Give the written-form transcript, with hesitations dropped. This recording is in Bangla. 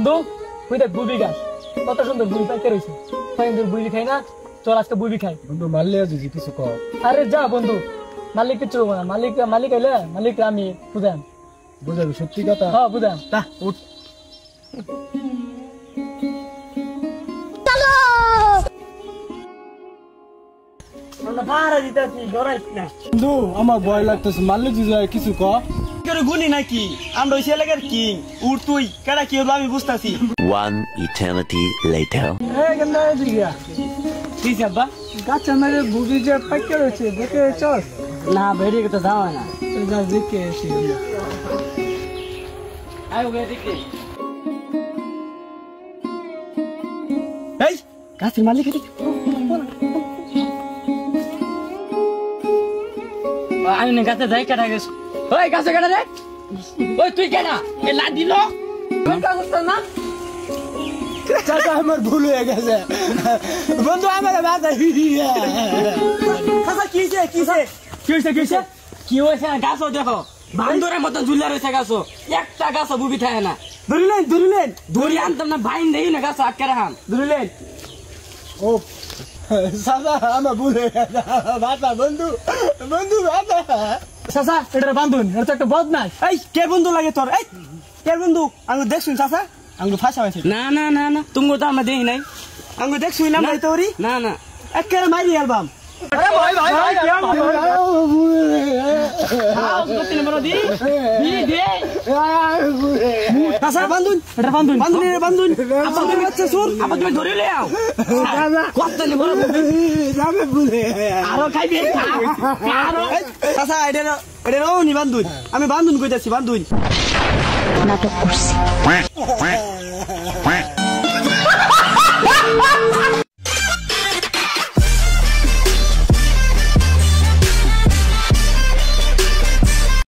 বন্ধু তুই দেখ বুবি গাছ কত সুন্দর বুবি পাইতে রয়েছে কয়েকদিন বুবি খাই না চল আজকে বুবি খাই বন্ধু মারলে যদি কিছু কর আরে যা বন্ধু মালিক কিছু না মালিক আইলে মালিক আমি বুঝাম বুঝাবি সত্যি কথা হ্যাঁ বুঝাম তা উঠ বন্ধু আমার ভয় লাগতেছে মারলে যদি কিছু কর গুনি নাকি আমরা ওই এলাকার কিং উঠ তুই কেডা কি হলো আমি বুঝতাছি। One eternity later. ঠিক আছে বা গাছ আমাদের বুবি যে পাইতে রয়েছে দেখে চল না বেরিয়ে তো যাওয়া না যা দেখে এসে আয় বেরিয়ে এই গাছের মালিক আমি না গাছে যাই কাটা গেছ ওই গাছে কাটা রে ওই তুই কেনা এ লা দিল কোন কাজ করছ না চাচা আমার ভুল হয়ে গেছে বন্ধু আমার বাধা চাচা কিছে কিছে কি হইছে কি হইছে গাছও দেখো বান্দরের মতো ঝুলা রয়েছে গাছও একটা গাছও বুবি থাকে না ধরিলেন ধরি আনতাম না ভাইন দেই না গাছ আটকে রাখাম ধরিলেন ও চাচা আমার ভুল হয়ে গেছে বাধা বন্ধু বন্ধু বাধা চাচা এটা বান্ধুন এটা তো একটা বদমাশ এই কে বন্ধু লাগে তোর এই কে বন্ধু আমি দেখছুন চাচা আমি ফাঁসা হয়েছে না না না না তুমি তো আমরা দেই নাই আমি দেখছুন না ভাই তোরি না না একেবারে মারি অ্যালবাম আরে ভাই ভাই ভাই আও কতনে বড় দি দে চাচা বান্ধুন এটা বান্ধুন বান্ধুন আপা তুমি বাচ্চা সুর আপা তুমি ধরে লই আও কতনে বড় যাবে ভুলে আরো খাইবে আরো চাচা এটা নি বান্ধুন আমি বান্ধুন কইতাছি বান্ধুন নাটক করছি